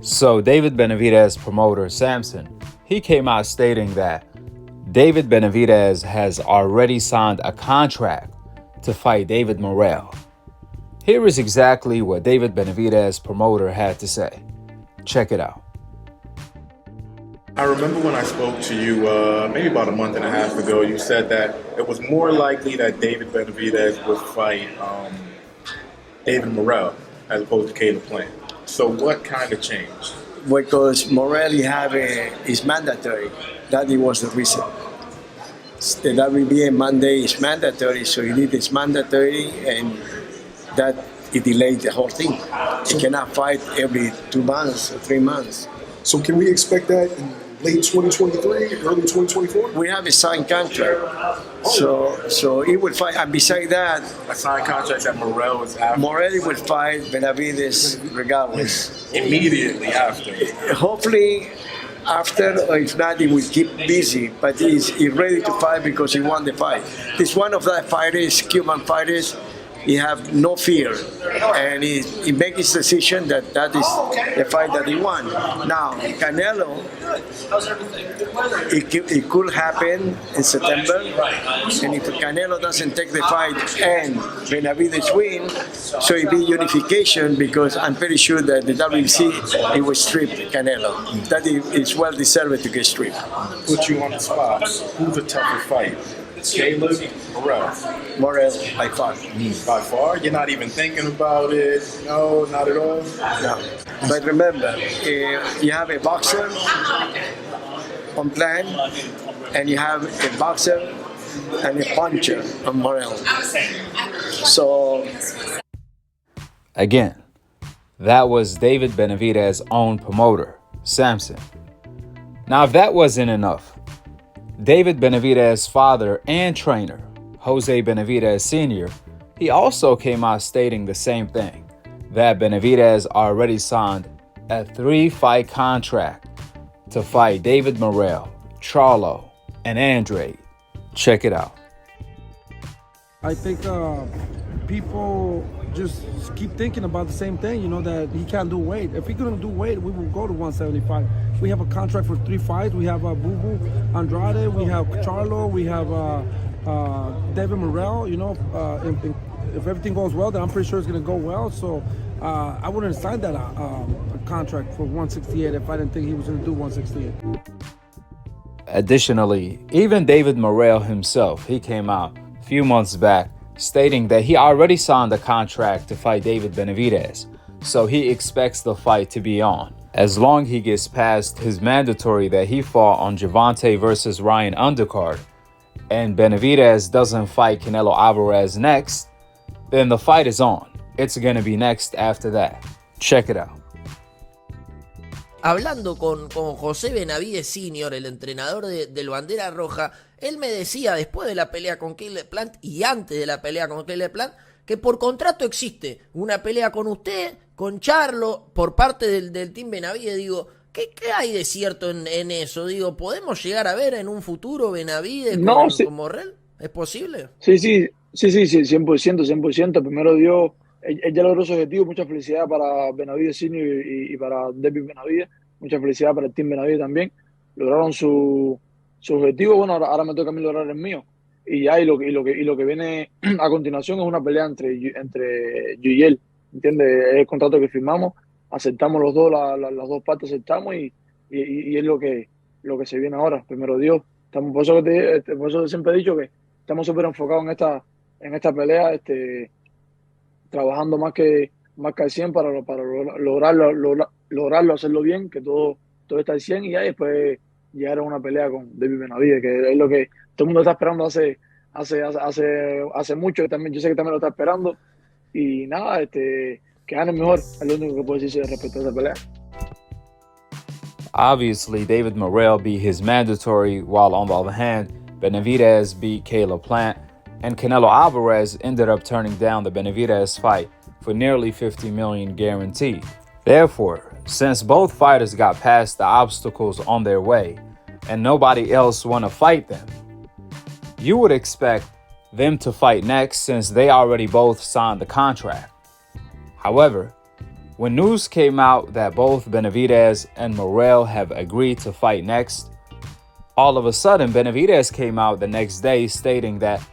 So David Benavidez promoter Sampson, he came out stating that David Benavidez has already signed a contract to fight David Morrell. Here is exactly what David Benavidez promoter had to say. Check it out. I remember when I spoke to you maybe about a month and a half ago, you said that it was more likely that David Benavidez would fight David Morrell as opposed to Caleb Plant. So what kind of changed? Because Morrell is mandatory. That was the reason. The WBA Monday is mandatory, so he did is mandatory, and that it delayed the whole thing. He cannot fight every 2 months or 3 months. So can we expect that in late 2023, early 2024? We have a signed contract, so he will fight. And beside that, A signed contract that Morrell was after Morrell will fight Benavidez regardless. immediately after. Hopefully, after, or if not, he will keep busy. But he's ready to fight because he won the fight. He's one of the fighters, Cuban fighters. He have no fear, and he make his decision that is the fight that he won. Now, Canelo, it could happen in September, and if Canelo doesn't take the fight and Benavidez win, so it be unification, because I'm pretty sure that the WBC, it will strip Canelo. That is well deserved to get stripped. Put you on the spot. Who's a tougher fight? Caleb, Morrell. Morrell by far. By far? You're not even thinking about it? No, not at all? No. But remember, you have a boxer on plan, and you have a boxer and a puncher on Morrell. So, Again, that was David Benavidez's own promoter, Sampson. Now, if that wasn't enough, David Benavidez's father and trainer, Jose Benavidez Sr., he also came out stating the same thing, that Benavidez already signed a 3-fight contract to fight David Morrell, Charlo, and Andrade. Check it out. I think people just keep thinking about the same thing, that he can't do weight. If he couldn't do weight, we will go to 175. We have a contract for 3 fights. We have Boo Boo Andrade, we have Charlo, we have David Morrell. If everything goes well, then I'm pretty sure it's going to go well. So I wouldn't sign that contract for 168 if I didn't think he was going to do 168. Additionally, even David Morrell himself, he came out a few months back stating that he already signed a contract to fight David Benavidez, so he expects the fight to be on. As long as he gets past his mandatory that he fought on Gervonta versus Ryan undercard, and Benavidez doesn't fight Canelo Alvarez next, then the fight is on. It's gonna be next after that. Check it out. Hablando con José Benavidez Sr., el entrenador del Bandera Roja, él me decía después de la pelea con Caleb Plant y antes de la pelea con Caleb Plant que por contrato existe una pelea con usted, con Charlo, por parte del Team Benavidez. Digo, ¿qué hay de cierto en eso? Digo, ¿podemos llegar a ver en un futuro Benavidez con Morrell? ¿Es posible? Sí, 100%. Primero Dios, él ya logró su objetivo. Mucha felicidad para Benavidez Senior y para David Benavidez. Mucha felicidad para el Team Benavidez también. Lograron su objetivo. Bueno, ahora me toca a mí lograr el mío. Y ya, y lo que viene a continuación es una pelea entre yo y él. ¿Entiendes? Es el contrato que firmamos. Aceptamos los dos, las dos partes aceptamos y es lo que se viene ahora. Primero Dios. Por eso siempre he dicho que estamos súper enfocados en esta pelea, trabajando más que al 100 para lograrlo, hacerlo bien, que todo está al 100 y ya después llegar a una pelea con David Benavidez, que es lo que todo el mundo está esperando hace mucho. También, yo sé que también lo está esperando y nada, que gane mejor, es lo único que puedo decir respecto a esa pelea. Obviously, David Morrell beat his mandatory, while on the other hand, Benavidez beat Caleb Plant, and Canelo Alvarez ended up turning down the Benavidez fight for nearly $50 million guaranteed. Therefore, since both fighters got past the obstacles on their way and nobody else want to fight them, you would expect them to fight next since they already both signed the contract. However, When news came out that both Benavidez and Morrell have agreed to fight next, all of a sudden Benavidez came out the next day stating that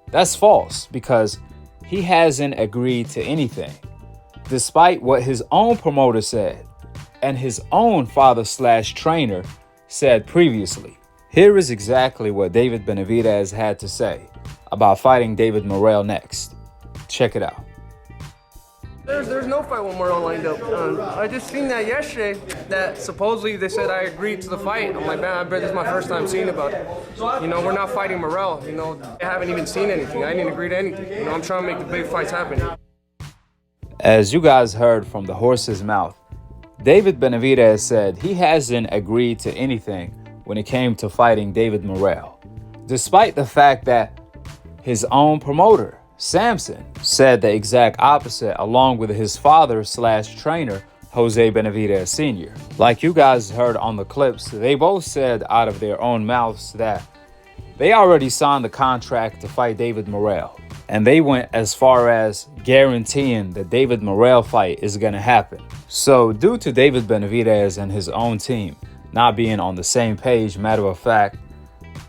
that's false because he hasn't agreed to anything, despite what his own promoter said and his own father/trainer said previously. Here is exactly what David Benavidez had to say about fighting David Morrell next. Check it out. There's no fight with Morrell lined up. I just seen that yesterday, that supposedly they said I agreed to the fight. I'm like, man, I bet this is my first time seeing about it. You know, we're not fighting Morrell. You know, I haven't even seen anything. I didn't agree to anything. You know, I'm trying to make the big fights happen. As you guys heard from the horse's mouth, David Benavidez said he hasn't agreed to anything when it came to fighting David Morrell, despite the fact that his own promoter, Sampson, said the exact opposite along with his father/trainer, Jose Benavidez Sr. Like you guys heard on the clips, they both said out of their own mouths that they already signed the contract to fight David Morrell, and they went as far as guaranteeing the David Morrell fight is going to happen. So due to David Benavidez and his own team not being on the same page, matter of fact,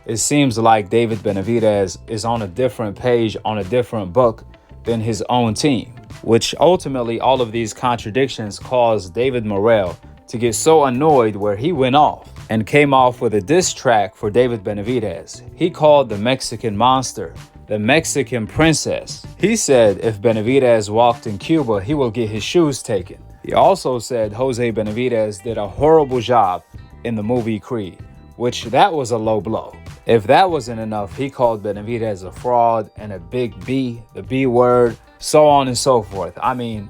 it seems like David Benavidez is on a different page, on a different book than his own team, which ultimately all of these contradictions caused David Morrell to get so annoyed where he went off and came off with a diss track for David Benavidez. He called the Mexican monster the Mexican princess. He said if Benavidez walked in Cuba, he will get his shoes taken. He also said Jose Benavidez did a horrible job in the movie Creed, which that was a low blow. If that wasn't enough, he called Benavidez a fraud and a big B, the B word, so on and so forth. I mean,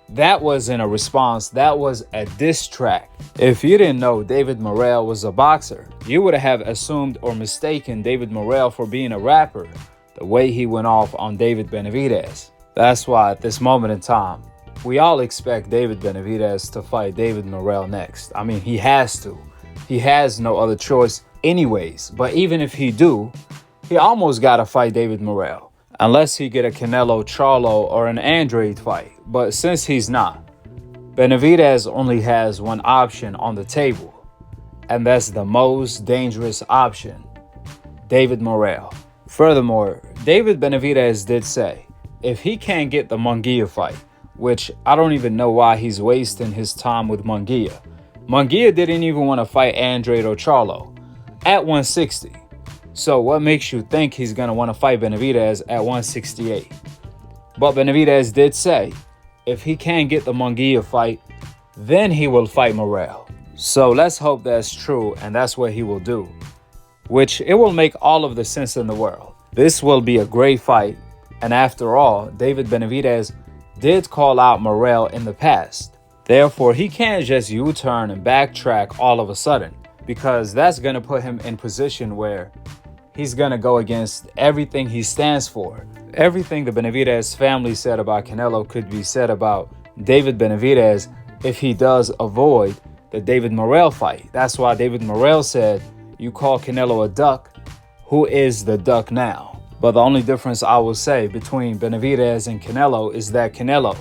that wasn't a response, that was a diss track. If you didn't know David Morrell was a boxer, you would have assumed or mistaken David Morrell for being a rapper, the way he went off on David Benavidez. That's why at this moment in time, we all expect David Benavidez to fight David Morrell next. I mean, he has to. He has no other choice anyways. But even if he do, he almost got to fight David Morrell. Unless he get a Canelo Charlo or an Andrade fight. But since he's not, Benavidez only has one option on the table. And that's the most dangerous option, David Morrell. Furthermore, David Benavidez did say, if he can't get the Munguia fight, which I don't even know why he's wasting his time with Munguia. Munguia didn't even want to fight Andrade or Charlo at 160. So what makes you think he's going to want to fight Benavidez at 168? But Benavidez did say, if he can't get the Munguia fight, then he will fight Morrell. So let's hope that's true and that's what he will do. Which it will make all of the sense in the world. This will be a great fight. And after all, David Benavidez did call out Morrell in the past. Therefore, he can't just U-turn and backtrack all of a sudden, because that's going to put him in position where he's going to go against everything he stands for. Everything the Benavidez family said about Canelo could be said about David Benavidez if he does avoid the David Morrell fight. That's why David Morrell said, you call Canelo a duck, who is the duck now? But the only difference I will say between Benavidez and Canelo is that Canelo,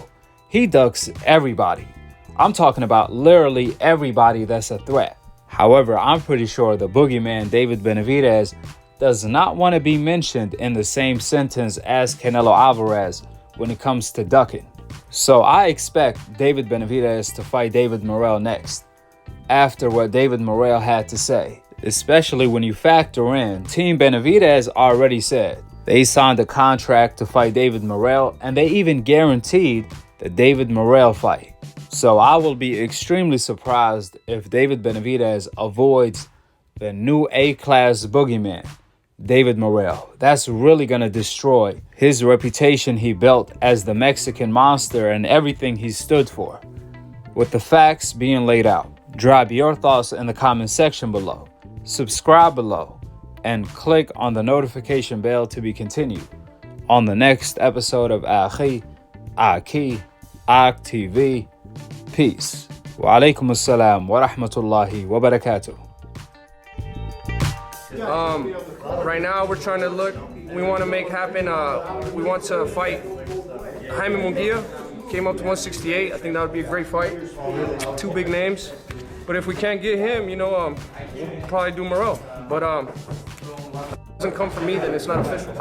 he ducks everybody. I'm talking about literally everybody that's a threat. However, I'm pretty sure the boogeyman David Benavidez does not want to be mentioned in the same sentence as Canelo Alvarez when it comes to ducking. So I expect David Benavidez to fight David Morrell next, after what David Morrell had to say. Especially when you factor in, Team Benavidez already said they signed a contract to fight David Morrell, and they even guaranteed the David Morrell fight. So I will be extremely surprised if David Benavidez avoids the new A-class boogeyman, David Morrell. That's really going to destroy his reputation he built as the Mexican monster and everything he stood for. With the facts being laid out, drop your thoughts in the comment section below. Subscribe below and click on the notification bell to be continued on the next episode of Akhi, Akhi TV. Peace. Wa alaikum assalam wa rahmatullahi wa barakatuh. Right now we're trying to look, we want to make happen, we want to fight Jaime Munguia came up to 168. I think that would be a great fight. Two big names. But if we can't get him, we'll probably do Morrell. But if it doesn't come from me, then it's not official.